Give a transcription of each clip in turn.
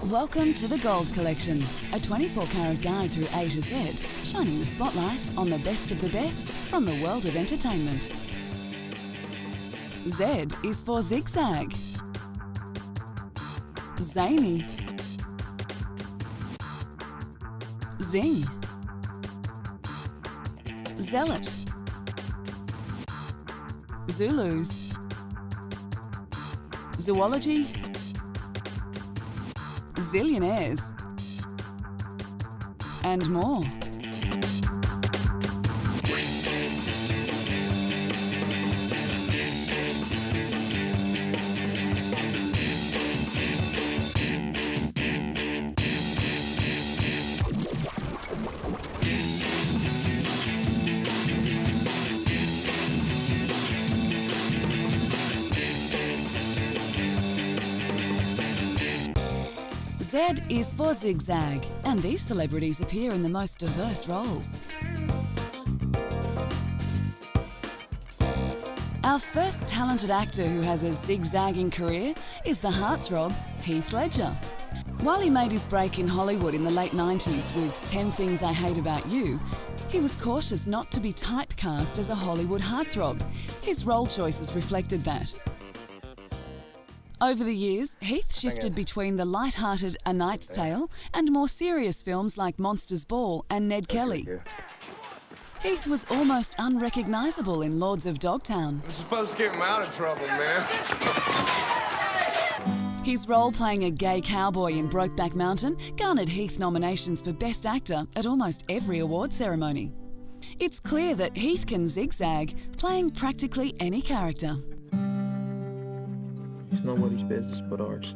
Welcome to the Gold Collection, a 24-carat guide through A to Z, shining the spotlight on the best of the best from the world of entertainment. Z is for zigzag, zany, zing, zealot, Zulus, zoology, zillionaires, and more. Z is for zigzag, and these celebrities appear in the most diverse roles. Our first talented actor who has a zigzagging career is the heartthrob Heath Ledger. While he made his break in Hollywood in the late 90s with 10 Things I Hate About You, he was cautious not to be typecast as a Hollywood heartthrob. His role choices reflected that. Over the years, Heath shifted between the light-hearted A Knight's Tale and more serious films like Monsters Ball and Ned Kelly. Heath was almost unrecognisable in Lords of Dogtown. We're supposed to get him out of trouble, man. His role playing a gay cowboy in Brokeback Mountain garnered Heath nominations for Best Actor at almost every award ceremony. It's clear that Heath can zigzag, playing practically any character. It's nobody's business but ours.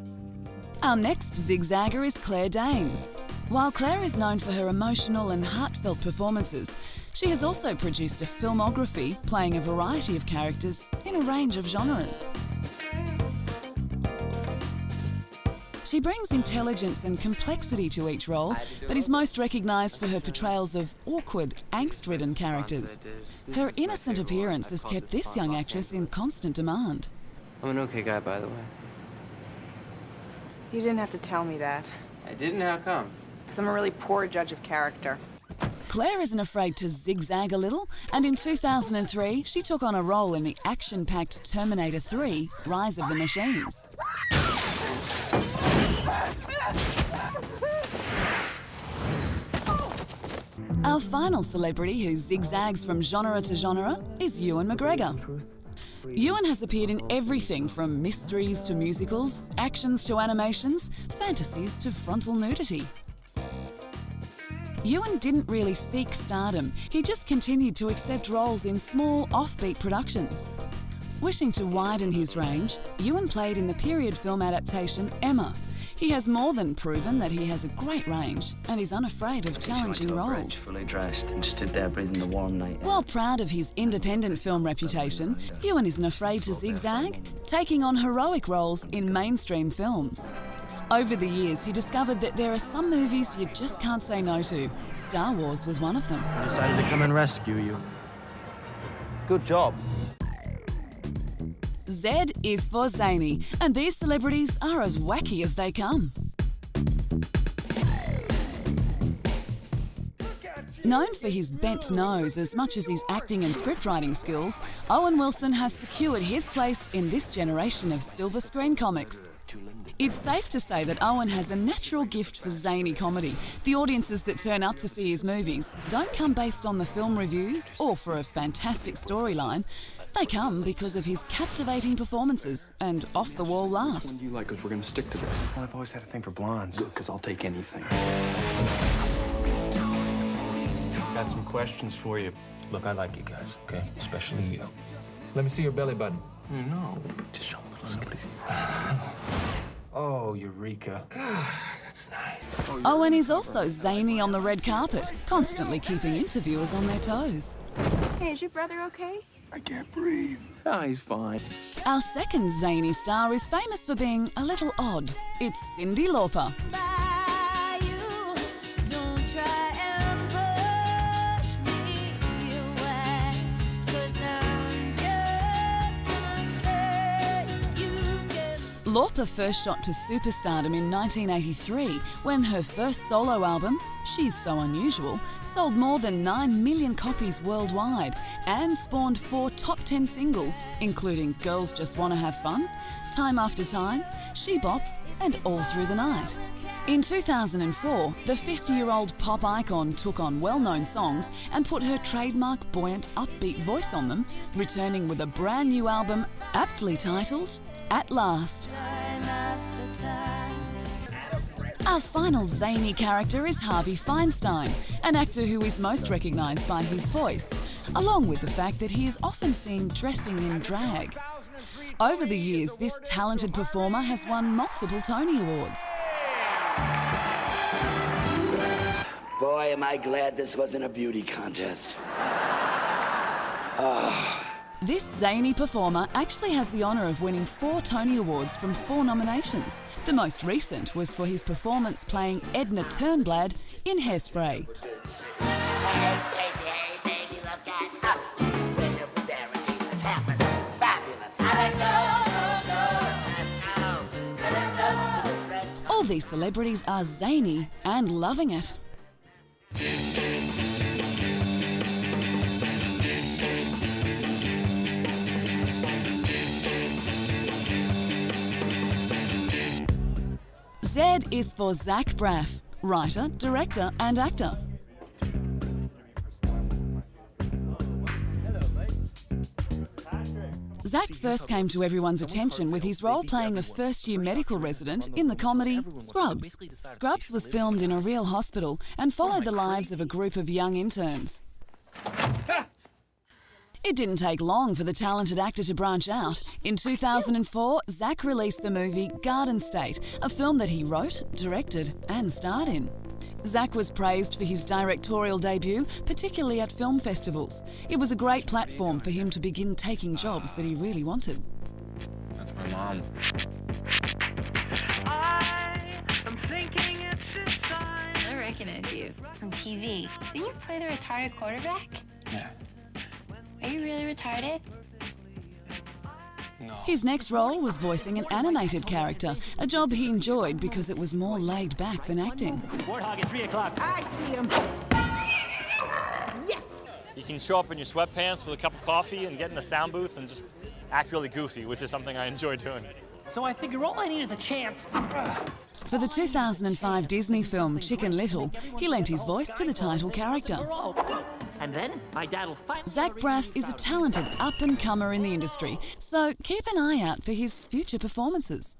Our next zigzagger is Claire Danes. While Claire is known for her emotional and heartfelt performances, she has also produced a filmography playing a variety of characters in a range of genres. She brings intelligence and complexity to each role, but is most recognised for her portrayals of awkward, angst-ridden characters. Her innocent appearance has kept this young actress in constant demand. I'm an okay guy, by the way. You didn't have to tell me that. I didn't? How come? Because I'm a really poor judge of character. Claire isn't afraid to zigzag a little, and in 2003, she took on a role in the action-packed Terminator 3: Rise of the Machines. Our final celebrity who zigzags from genre to genre is Ewan McGregor. Ewan has appeared in everything from mysteries to musicals, actions to animations, fantasies to frontal nudity. Ewan didn't really seek stardom, he just continued to accept roles in small, offbeat productions. Wishing to widen his range, Ewan played in the period film adaptation Emma. He has more than proven that he has a great range and is unafraid of challenging roles. Fully dressed and stood there breathing the warm night air. While proud of his independent film reputation, Ewan isn't afraid to zigzag, taking on heroic roles in mainstream films. Over the years, he discovered that there are some movies you just can't say no to. Star Wars was one of them. I decided to come and rescue you. Good job. Z is for zany, and these celebrities are as wacky as they come. Known for his bent nose as much as his acting and scriptwriting skills, Owen Wilson has secured his place in this generation of silver screen comics. It's safe to say that Owen has a natural gift for zany comedy. The audiences that turn up to see his movies don't come based on the film reviews or for a fantastic storyline. They come because of his captivating performances and off-the-wall laughs. You like us, we're gonna stick to this. Well, I've always had a thing for blondes. Good, because I'll take anything. Got some questions for you. Look, I like you guys, okay? Especially you. Let me see your belly button. No, just show me somebody. Oh, Eureka. God, that's nice. Owen is also zany on the red carpet, constantly keeping interviewers on their toes. Hey, is your brother okay? I can't breathe. Oh, he's fine. Our second zany star is famous for being a little odd. It's Cyndi Lauper. Lauper first shot to superstardom in 1983 when her first solo album, She's So Unusual, sold more than 9 million copies worldwide and spawned 4 top 10 singles, including Girls Just Wanna Have Fun, Time After Time, She Bop, and All Through the Night. In 2004, the 50-year-old pop icon took on well-known songs and put her trademark buoyant, upbeat voice on them, returning with a brand new album aptly titled At Last. Our final zany character is Harvey Feinstein, an actor who is most recognised by his voice, along with the fact that he is often seen dressing in drag. Over the years, this talented performer has won multiple Tony Awards. Boy, am I glad this wasn't a beauty contest. This zany performer actually has the honour of winning 4 Tony Awards from 4 nominations. The most recent was for his performance playing Edna Turnblad in Hairspray. Hey, crazy, hey, baby, look at us. We're the Wizards, it's fabulous. All these celebrities are zany and loving it. Z is for Zach Braff, writer, director and actor. Zach first came to everyone's attention with his role playing a first-year medical resident in the comedy Scrubs. Scrubs was filmed in a real hospital and followed the lives of a group of young interns. It didn't take long for the talented actor to branch out. In 2004, Zach released the movie Garden State, a film that he wrote, directed and starred in. Zach was praised for his directorial debut, particularly at film festivals. It was a great platform for him to begin taking jobs that he really wanted. That's my mom. I recognize you from TV. Didn't you play the retarded quarterback? Yeah. Are you really retarded? No. His next role was voicing an animated character, a job he enjoyed because it was more laid back than acting. Warthog at 3 o'clock. I see him. Yes! You can show up in your sweatpants with a cup of coffee and get in the sound booth and just act really goofy, which is something I enjoy doing. So I figure all I need is a chance. For the 2005 Disney film Chicken Little, he lent his voice to the title character. And then my dad will find. Zach Braff is a talented up-and-comer in the industry, so keep an eye out for his future performances.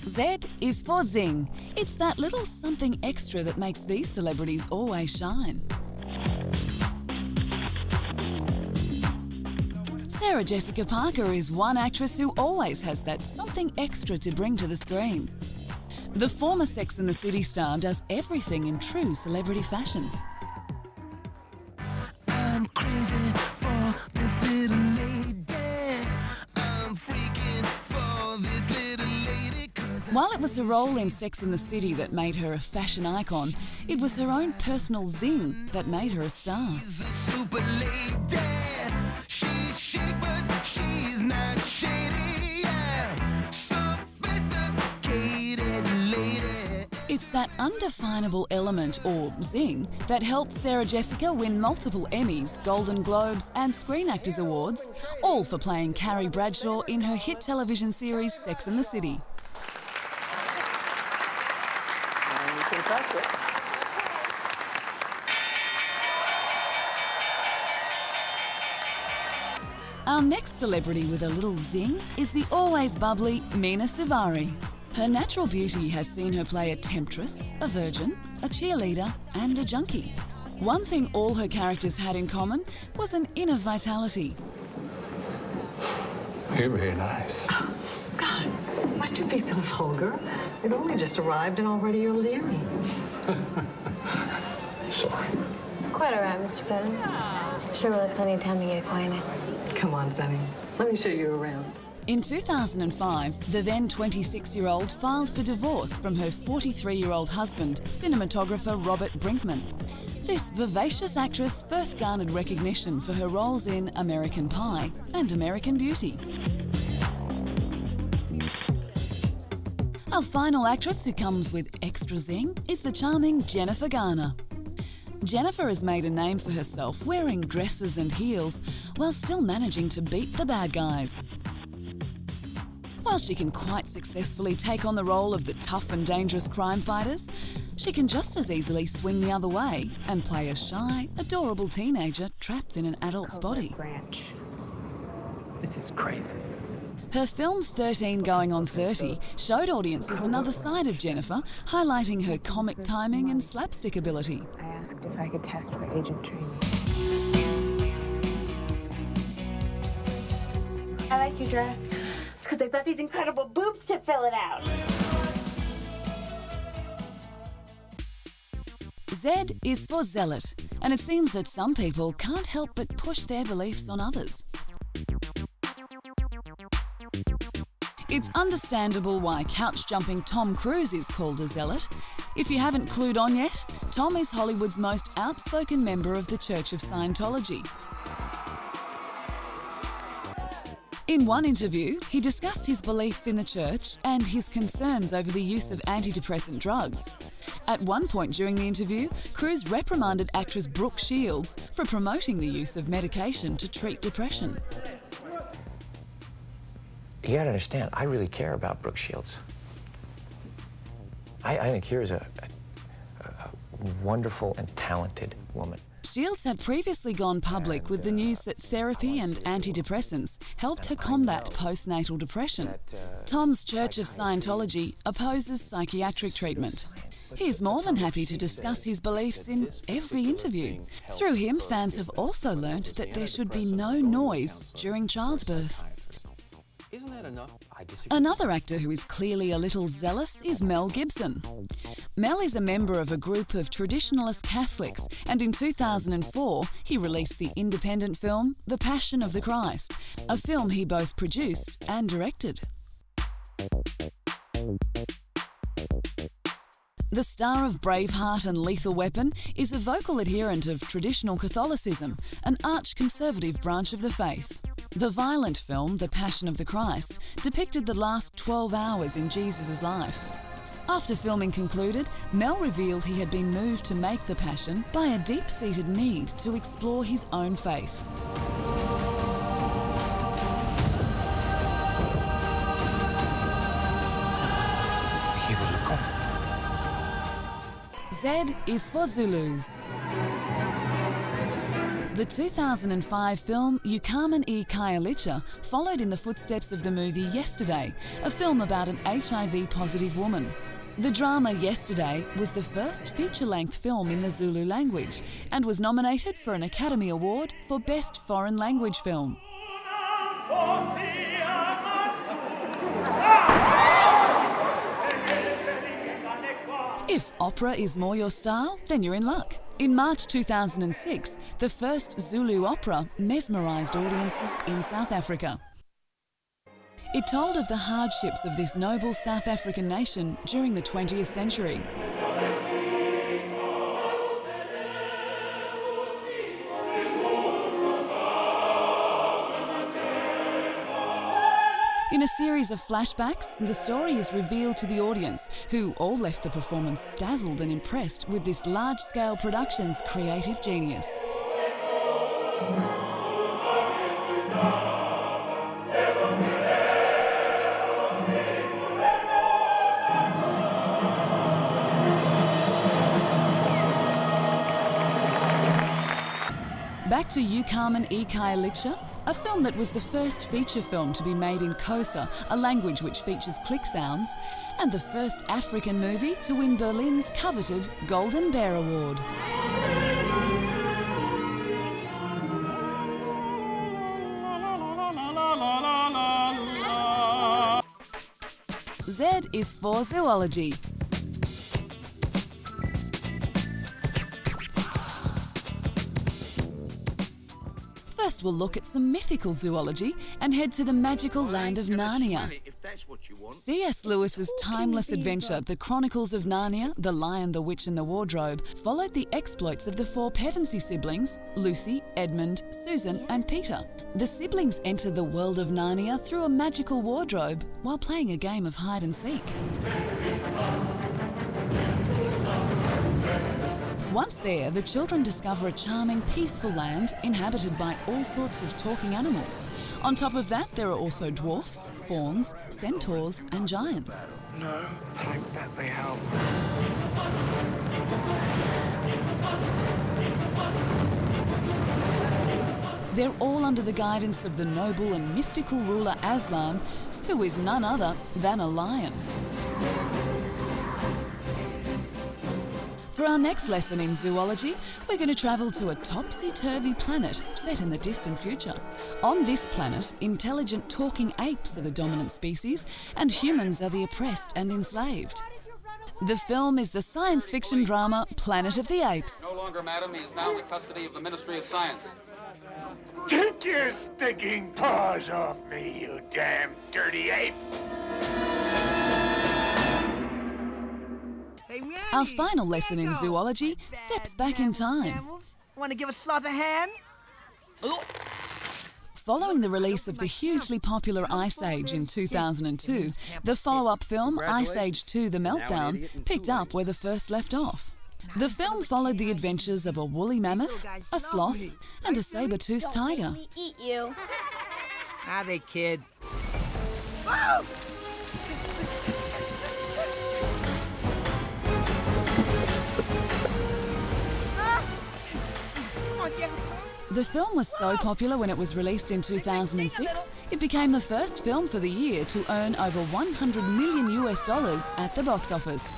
Z is for zing. It's that little something extra that makes these celebrities always shine. Sarah Jessica Parker is one actress who always has that something extra to bring to the screen. The former Sex and the City star does everything in true celebrity fashion. I'm crazy for this little lady. I'm freaking for this little lady. While it was her role in Sex and the City that made her a fashion icon, it was her own personal zing that made her a star. She's a super lady. She's chic, but she's not shady. Yeah. Sophisticated lady. It's that undefinable element, or zing, that helped Sarah Jessica win multiple Emmys, Golden Globes and Screen Actors Awards, all for playing Carrie Bradshaw in her hit television series Sex and the City. You can press it. Our next celebrity with a little zing is the always bubbly Mina Suvari. Her natural beauty has seen her play a temptress, a virgin, a cheerleader and a junkie. One thing all her characters had in common was an inner vitality. You're very nice. Scott, must you be so vulgar? You've only just arrived and already you're leering. So Quite all right, Mr. Penham. Sure will have plenty of time to get acquainted. Come on, Sonny. Let me show you around. In 2005, the then 26-year-old filed for divorce from her 43-year-old husband, cinematographer Robert Brinkman. This vivacious actress first garnered recognition for her roles in American Pie and American Beauty. Our final actress who comes with extra zing is the charming Jennifer Garner. Jennifer has made a name for herself wearing dresses and heels while still managing to beat the bad guys. While she can quite successfully take on the role of the tough and dangerous crime fighters, she can just as easily swing the other way and play a shy, adorable teenager trapped in an adult's body. Branch. This is crazy. Her film 13 Going on 30 showed audiences another side of Jennifer, highlighting her comic timing and slapstick ability. I asked if I could test for agent training. I like your dress. It's because they've got these incredible boobs to fill it out. Z is for zealot, and it seems that some people can't help but push their beliefs on others. It's understandable why couch-jumping Tom Cruise is called a zealot. If you haven't clued on yet, Tom is Hollywood's most outspoken member of the Church of Scientology. In one interview, he discussed his beliefs in the church and his concerns over the use of antidepressant drugs. At one point during the interview, Cruise reprimanded actress Brooke Shields for promoting the use of medication to treat depression. You gotta understand, I really care about Brooke Shields. I think here's a wonderful and talented woman. Shields had previously gone public with the news that therapy and antidepressants helped her combat postnatal depression. Tom's Church of Scientology opposes psychiatric treatment. He is more than happy to discuss his beliefs in every interview. Through him, fans have also learnt that there should be no noise during childbirth. Isn't that enough? Another actor who is clearly a little zealous is Mel Gibson. Mel is a member of a group of traditionalist Catholics, and in 2004 he released the independent film The Passion of the Christ, a film he both produced and directed. The star of Braveheart and Lethal Weapon is a vocal adherent of traditional Catholicism, an arch-conservative branch of the faith. The violent film, The Passion of the Christ, depicted the last 12 hours in Jesus' life. After filming concluded, Mel revealed he had been moved to make The Passion by a deep-seated need to explore his own faith. Z is for Zulus. The 2005 film Ukaman e Khayelitsha followed in the footsteps of the movie Yesterday, a film about an HIV-positive woman. The drama Yesterday was the first feature-length film in the Zulu language and was nominated for an Academy Award for Best Foreign Language Film. If opera is more your style, then you're in luck. In March 2006, the first Zulu opera mesmerised audiences in South Africa. It told of the hardships of this noble South African nation during the 20th century. In a series of flashbacks, the story is revealed to the audience, who all left the performance dazzled and impressed with this large-scale production's creative genius. Back to Ukaman e Khayelitsha, a film that was the first feature film to be made in Xhosa, a language which features click sounds, and the first African movie to win Berlin's coveted Golden Bear Award. Z is for zoology. First, we'll look at some mythical zoology and head to the magical land of Narnia. C.S. Lewis's timeless adventure, The Chronicles of Narnia, The Lion, the Witch and the Wardrobe, followed the exploits of the four Pevensey siblings, Lucy, Edmund, Susan and Peter. The siblings enter the world of Narnia through a magical wardrobe while playing a game of hide and seek. Once there, the children discover a charming, peaceful land inhabited by all sorts of talking animals. On top of that, there are also dwarfs, fauns, centaurs and giants. No, I bet they help. They're all under the guidance of the noble and mystical ruler Aslan, who is none other than a lion. For our next lesson in zoology, we're going to travel to a topsy-turvy planet set in the distant future. On this planet, intelligent talking apes are the dominant species, and humans are the oppressed and enslaved. The film is the science fiction drama Planet of the Apes. No longer, madam. He is now in the custody of the Ministry of Science. Take your stinking paws off me, you damn dirty ape! Our final lesson in zoology steps back in time. Want to give a sloth a hand? Following the release of the hugely popular Ice Age in 2002, the follow-up film Ice Age 2: The Meltdown picked up where the first left off. The film followed the adventures of a woolly mammoth, a sloth, and a saber-toothed tiger. Eat you. Ah, they kid. The film was so popular when it was released in 2006, it became the first film for the year to earn over $100 million at the box office.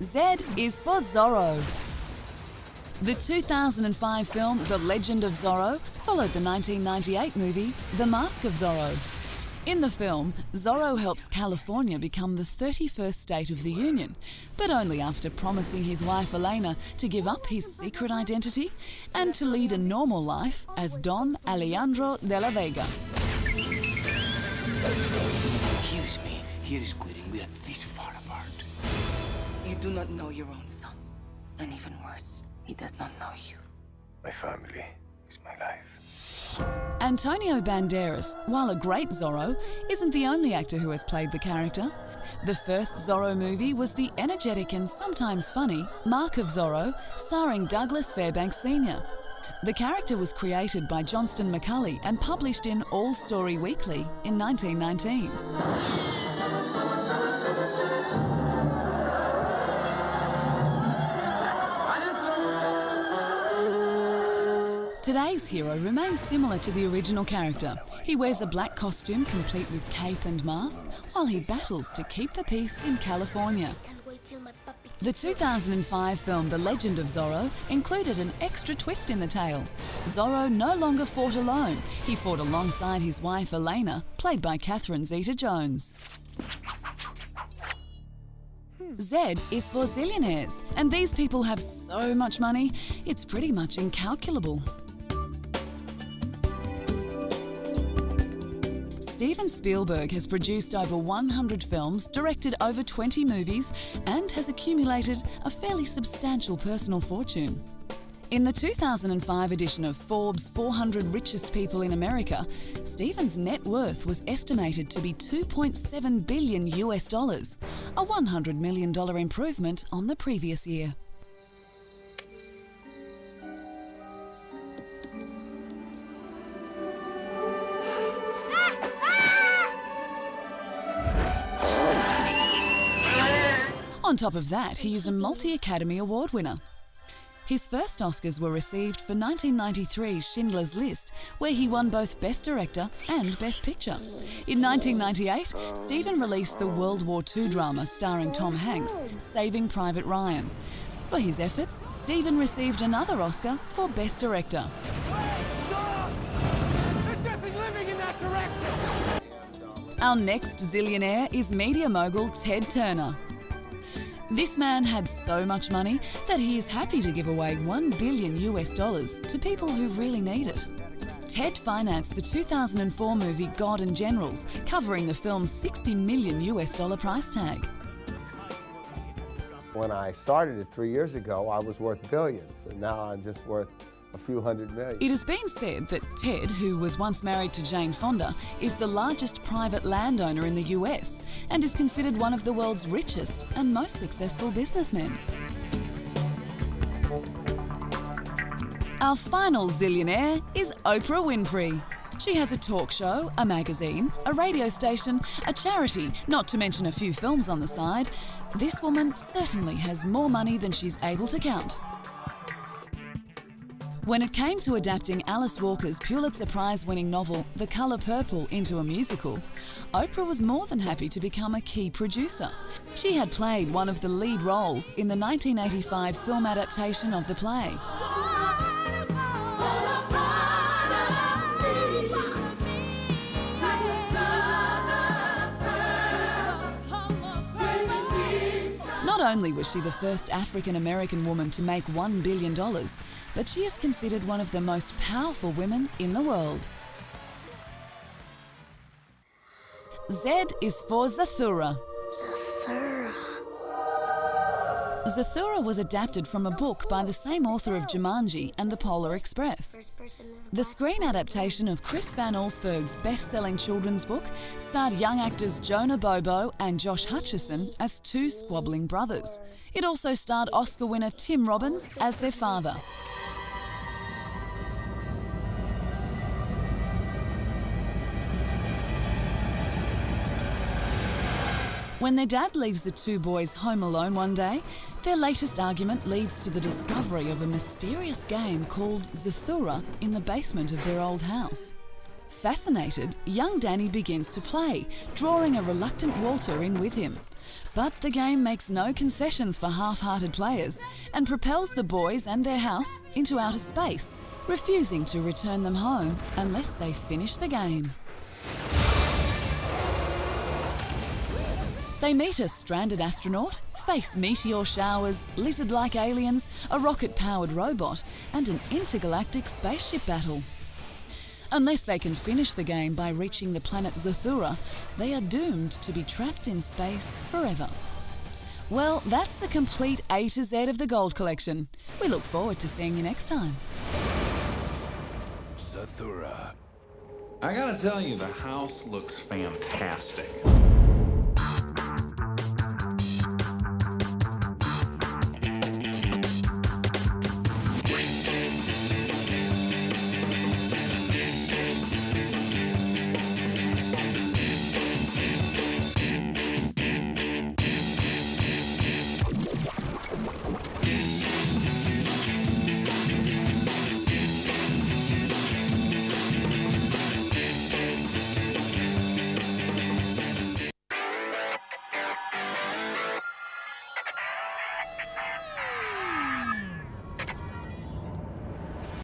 Z is for Zorro. The 2005 film The Legend of Zorro followed the 1998 movie The Mask of Zorro. In the film, Zorro helps California become the 31st state of the Union, but only after promising his wife Elena to give up his secret identity and to lead a normal life as Don Alejandro de la Vega. Excuse me, here is quitting. We are this far apart. You do not know your own son. And even worse, he does not know you. My family is my life. Antonio Banderas, while a great Zorro, isn't the only actor who has played the character. The first Zorro movie was the energetic and sometimes funny Mark of Zorro, starring Douglas Fairbanks Sr. The character was created by Johnston McCulley and published in All Story Weekly in 1919. Today's hero remains similar to the original character. He wears a black costume complete with cape and mask while he battles to keep the peace in California. The 2005 film The Legend of Zorro included an extra twist in the tale. Zorro no longer fought alone. He fought alongside his wife Elena, played by Catherine Zeta-Jones. Z is for zillionaires, and these people have so much money, it's pretty much incalculable. Steven Spielberg has produced over 100 films, directed over 20 movies, and has accumulated a fairly substantial personal fortune. In the 2005 edition of Forbes 400 Richest People in America, Steven's net worth was estimated to be $2.7 billion, a $100 million improvement on the previous year. On top of that, he is a multi-Academy Award winner. His first Oscars were received for 1993's Schindler's List, where he won both Best Director and Best Picture. In 1998, Stephen released the World War II drama starring Tom Hanks, Saving Private Ryan. For his efforts, Stephen received another Oscar for Best Director. There's nothing living in that direction! Our next zillionaire is media mogul Ted Turner. This man had so much money that he is happy to give away $1 billion to people who really need it. Ted financed the 2004 movie God and Generals, covering the film's $60 million price tag. When I started it 3 years ago, I was worth billions, and now I'm just worth a few $100 million. It has been said that Ted, who was once married to Jane Fonda, is the largest private landowner in the US and is considered one of the world's richest and most successful businessmen. Our final zillionaire is Oprah Winfrey. She has a talk show, a magazine, a radio station, a charity, not to mention a few films on the side. This woman certainly has more money than she's able to count. When it came to adapting Alice Walker's Pulitzer Prize-winning novel The Color Purple into a musical, Oprah was more than happy to become a key producer. She had played one of the lead roles in the 1985 film adaptation of the play. Not only was she the first African-American woman to make $1 billion, but she is considered one of the most powerful women in the world. Z is for Zathura. Zathura was adapted from a book by the same author of Jumanji and The Polar Express. The screen adaptation of Chris Van Allsburg's best-selling children's book starred young actors Jonah Bobo and Josh Hutcherson as two squabbling brothers. It also starred Oscar winner Tim Robbins as their father. When their dad leaves the two boys home alone one day, their latest argument leads to the discovery of a mysterious game called Zathura in the basement of their old house. Fascinated, young Danny begins to play, drawing a reluctant Walter in with him. But the game makes no concessions for half-hearted players and propels the boys and their house into outer space, refusing to return them home unless they finish the game. They meet a stranded astronaut, face meteor showers, lizard-like aliens, a rocket-powered robot, and an intergalactic spaceship battle. Unless they can finish the game by reaching the planet Zathura, they are doomed to be trapped in space forever. Well, that's the complete A to Z of the Gold Collection. We look forward to seeing you next time. Zathura. I gotta tell you, the house looks fantastic.